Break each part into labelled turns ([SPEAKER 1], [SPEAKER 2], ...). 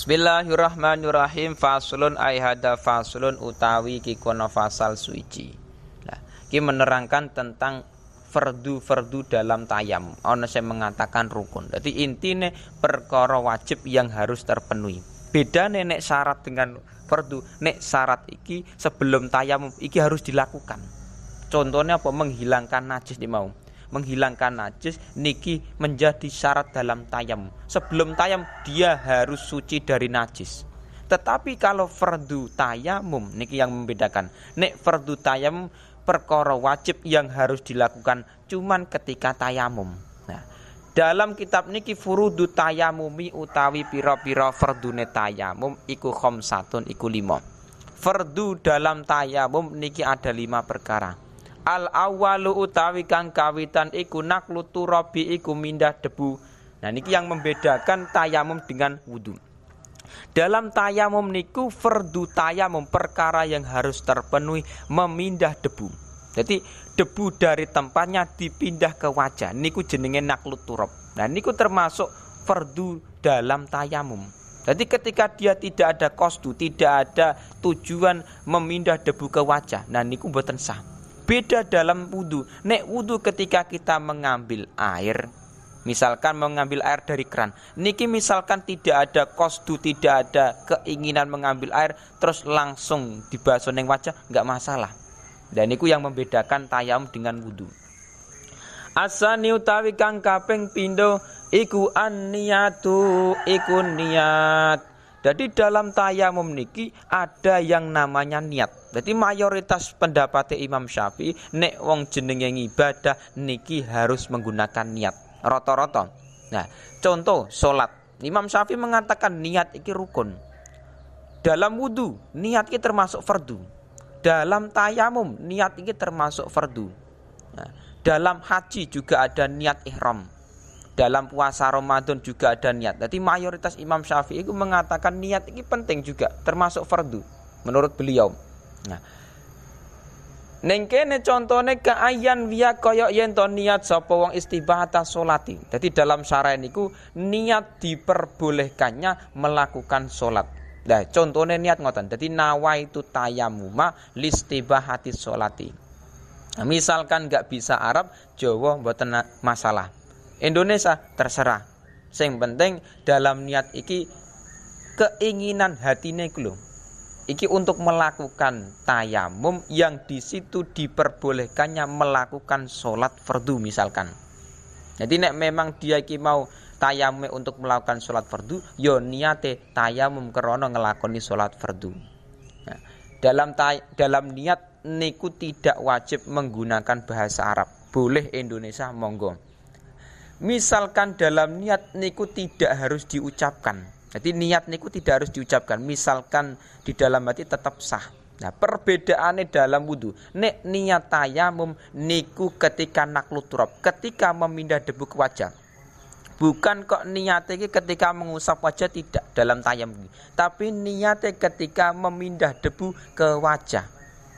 [SPEAKER 1] Bismillahirrahmanirrahim. Faslun aihada faslun utawi kikono fasal suici. Nah, ini menerangkan tentang fardu dalam tayamum. Ono saya mengatakan rukun. Jadi intinya perkara wajib yang harus terpenuhi. Beda nek syarat dengan fardu. Nek syarat iki sebelum tayamum iki harus dilakukan. Contohnya apa? Menghilangkan najis di mau. Menghilangkan najis niki menjadi syarat dalam tayamum. Sebelum tayamum dia harus suci dari najis. Tetapi kalau fardu tayamum niki yang membedakan. Nek fardu tayamum perkara wajib yang harus dilakukan cuman ketika tayamum. Nah, dalam kitab niki furudu tayamumi utawi pira-pira fardune tayamum iku khamsatun iku 5. Fardu dalam tayamum niki ada 5 perkara. Al awalu utawi kang kawitan iku naklu turabi iku mindah debu. Nah niki yang membedakan tayamum dengan wudu. Dalam tayamum niku fardu tayamum perkara yang harus terpenuhi memindah debu. Jadi debu dari tempatnya dipindah ke wajah. Niku jenenge naklu turab. Nah niku termasuk fardu dalam tayamum. Jadi ketika dia tidak ada qasdu, tidak ada tujuan memindah debu ke wajah. Nah niku mboten sah. Beda dalam wudu. Nek wudu ketika kita mengambil air, misalkan mengambil air dari keran, niki misalkan tidak ada qasdu, tidak ada keinginan mengambil air, terus langsung dibasuh neng wajah, nggak masalah. Dan niku yang membedakan tayamum dengan wudu. Asani utawi kang kaping pindho iku an-niyatu iku niat. Jadi dalam tayamum niki ada yang namanya niat. Jadi mayoritas pendapat Imam Syafi'i nek wong jenenge ibadah niki harus menggunakan niat. Rata-rata. Nah, contoh salat. Imam Syafi'i mengatakan niat iki rukun. Dalam wudu niat iki termasuk fardu. Dalam tayamum niat iki termasuk fardu. Nah, dalam haji juga ada niat ihram. Dalam puasa Ramadan juga ada niat. Jadi mayoritas Imam Syafi'i itu mengatakan niat ini penting juga, termasuk fardu menurut beliau. Nah, neng kene contone kaayan via koyok yen to niat sapa wong istibahata sholati. Jadi dalam syarah niku niat diperbolehkannya melakukan sholat. Nah, contohnya niat ngoten. Jadi nawaitu tayammuma listibahati sholati. Nah, misalkan nggak bisa Arab, Jawa mboten masalah. Indonesia terserah. Sing penting dalam niat iki keinginan hatine iku lho. Iki untuk melakukan tayamum yang di situ diperbolehkannya melakukan sholat fardu misalkan. Jadi nek memang dia iki mau tayamum untuk melakukan sholat fardu, yo niate tayamum krana ngelakoni sholat fardu. Nah, dalam niat niku tidak wajib menggunakan bahasa Arab. Boleh Indonesia monggo. Misalkan dalam niat niku tidak harus diucapkan. Jadi niat niku tidak harus diucapkan. Misalkan di dalam hati tetap sah. Nah, perbedaannya dalam wudu. Nek niat tayamum niku ketika naklu turab, ketika memindah debu ke wajah. Bukan kok niatnya ketika mengusap wajah, tidak dalam tayamum. Tapi niatnya ketika memindah debu ke wajah.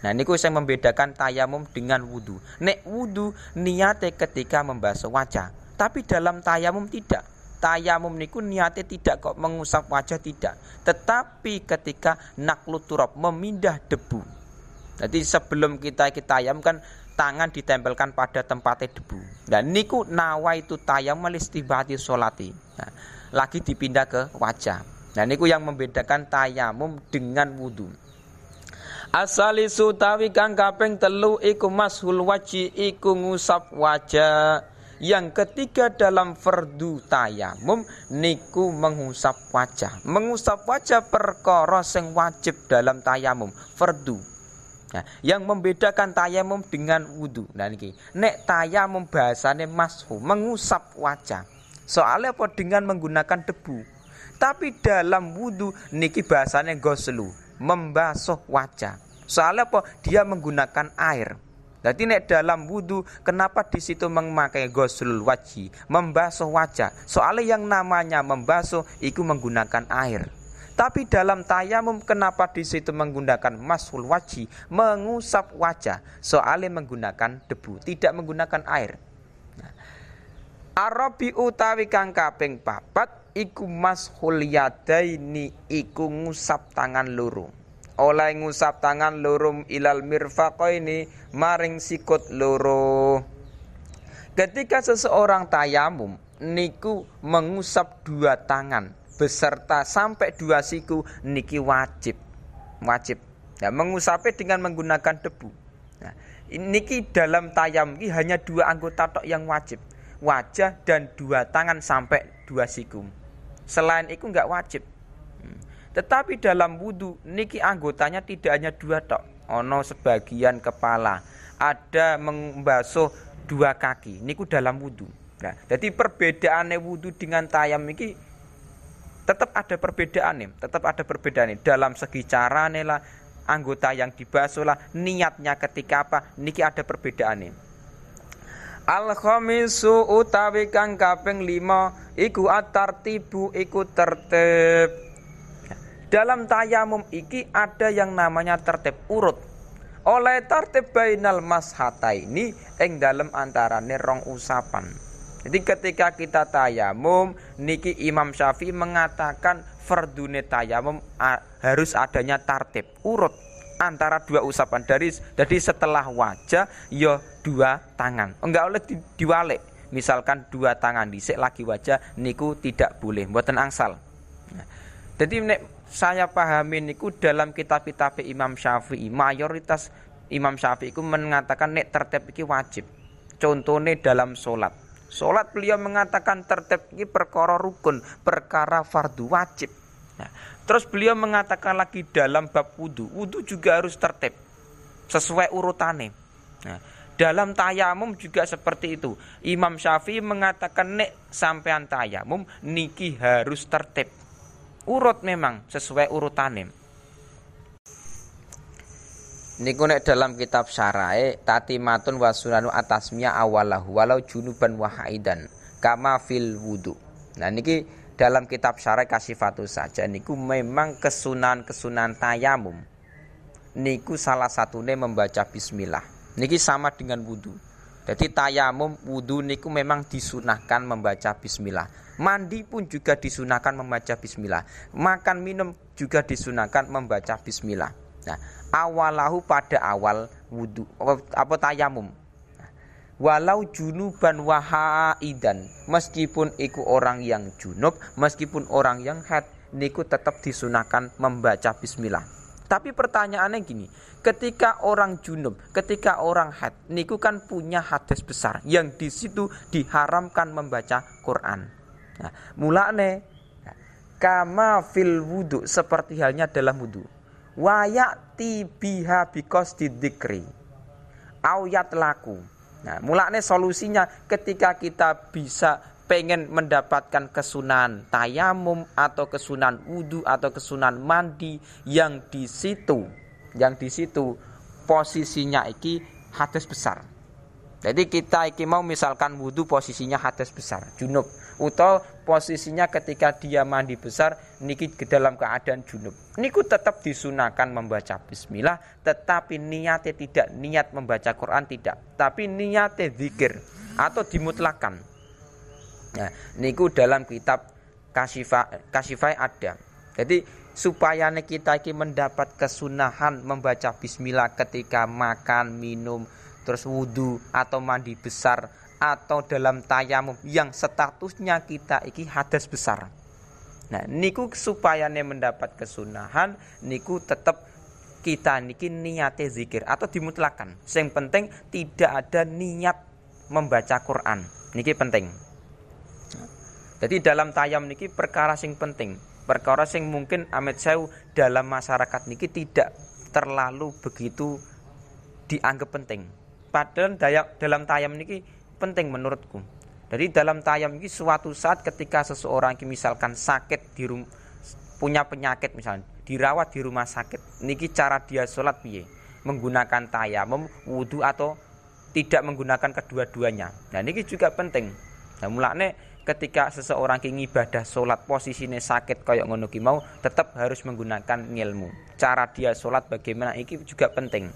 [SPEAKER 1] Nah niku yang membedakan tayamum dengan wudu. Nek wudu niatnya ketika membasuh wajah. Tapi dalam tayamum tidak. Tayamum niku niatnya tidak kok mengusap wajah, tidak. Tetapi ketika naklu turab memindah debu. Jadi sebelum kita tayamum kan tangan ditempelkan pada tempatnya debu. Dan niku nawaitu tayamum listibahati sholati. Nah, lagi dipindah ke wajah. Nah niku yang membedakan tayamum dengan wudu. Asalisu tawi kang kaping 3 iku mashul waji iku ngusap wajah. Yang ketiga dalam fardu tayamum niku mengusap wajah. Mengusap wajah perkara sing wajib dalam tayamum, fardu. Nah, yang membedakan tayamum dengan wudu. Nah niki, nek tayamum bahasane mashu, mengusap wajah. Soalnya apa dengan menggunakan debu. Tapi dalam wudu niki bahasane ghuslu, membasuh wajah. Soalnya apa? Dia menggunakan air. Jadi nek dalam wudu kenapa di situ memakai ghuslul wajhi, membasuh wajah? Soalnya yang namanya membasuh itu menggunakan air. Tapi dalam tayamum kenapa di situ menggunakan mashul wajhi, mengusap wajah? Soalnya menggunakan debu, tidak menggunakan air. Arabi utawi kang kaping 4 iku mashul yadaini iku ngusap tangan loro. Oleh ngusap tangan loro ilal mirfaqaini maring sikut loro. Ketika seseorang tayamum niku mengusap dua tangan beserta sampai dua siku niki wajib. Ya, mengusapnya dengan menggunakan debu. Nah, niki dalam tayamum ini hanya dua anggota tok yang wajib. Wajah dan dua tangan sampai dua siku. Selain itu enggak wajib. Tetapi dalam wudu niki anggotanya tidak hanya dua tok. Ono sebagian kepala, ada membasuh dua kaki. Niku dalam wudu. Nah, jadi perbedaannya wudu dengan tayamum niki tetap ada perbedaannya. Dalam segi carane lah, anggota yang dibasuh lah, niatnya ketika apa, niki ada perbedaannya. Al-khamisu utawi kang kaping 5 iku at-tartibu iku tertib. Dalam tayamum iki ada yang namanya tertib urut. Oleh tertib bainal mashataini ing dalem antarane rong usapan. Jadi ketika kita tayamum niki Imam Syafi'i mengatakan fardune tayamum harus adanya tertib urut antara dua usapan. Jadi setelah wajah ya dua tangan. Enggak oleh diwalik. Misalkan dua tangan dhisik lagi wajah niku tidak boleh, mboten angsal. Nah, jadi nek saya pahami niku dalam kitab-kitab Imam Syafi'i, mayoritas Imam Syafi'i itu mengatakan nek tertib iki wajib. Contohnya dalam solat beliau mengatakan tertib iki perkara rukun, perkara fardu wajib. Nah, terus beliau mengatakan lagi dalam bab wudu juga harus tertib sesuai urutane. Nah, dalam tayamum juga seperti itu. Imam Syafi'i mengatakan nek sampean tayamum niki harus tertib. Urut memang sesuai urutannya. Niku nek dalam kitab syarae tatimatun wa sunanu atasmiya awalahu walau junuban wa haidan kama fil wudu. Nah niki dalam kitab syarae Kasifatus saja niku memang kesunahan tayamum. Niku salah satunya membaca bismillah. Niki sama dengan wudu. Jadi tayamum wudu niku memang disunahkan membaca bismillah. Mandi pun juga disunahkan membaca bismillah. Makan minum juga disunahkan membaca bismillah. Nah, awalahu pada awal wudu apa tayamum. Nah, walau junuban wahaidan, meskipun iku orang yang junub, meskipun orang yang haid, niku tetap disunahkan membaca bismillah. Tapi pertanyaannya gini, ketika orang junub, ketika orang haid, niku kan punya hadas besar yang di situ diharamkan membaca Quran. Nah, mulane kama fil wudu seperti halnya dalam wudu. Wa ya'ti biha biqasdi dzikri. Au yatlaku. Nah, mulane solusinya ketika kita bisa pengen mendapatkan kesunahan tayamum atau kesunahan wudu atau kesunahan mandi yang di situ posisinya iki hadas besar. Jadi kita iki mau misalkan wudu posisinya hadas besar, junub, atau posisinya ketika dia mandi besar niki ke dalam keadaan junub. Niku tetap disunahkan membaca bismillah, tetapi niatnya tidak niat membaca Quran tidak, tapi niatnya zikir atau dimutlakan. Nah, niku dalam kitab Kasifai ada. Jadi supaya kita iki mendapat kesunahan membaca bismillah ketika makan, minum, terus wudu atau mandi besar atau dalam tayamum yang statusnya kita iki hadas besar. Nah, niku supaya mendapat kesunahan niku tetap kita niki niate zikir atau dimutlakan. Yang penting tidak ada niat membaca Quran. Niki penting. Jadi dalam tayam niki perkara sing penting, perkara sing mungkin amit sewu dalam masyarakat niki tidak terlalu begitu dianggap penting. Padahal dalam tayam niki penting menurutku. Jadi dalam tayam ini suatu saat ketika seseorang misalkan sakit punya penyakit misalnya dirawat di rumah sakit, niki cara dia sholat piye? Menggunakan tayamum, wudu atau tidak menggunakan kedua-duanya. Nah niki juga penting. Nah mulane ketika seseorang ibadah sholat posisinya sakit kayak ngono ki mau tetap harus menggunakan ilmu. Cara dia sholat bagaimana iki juga penting.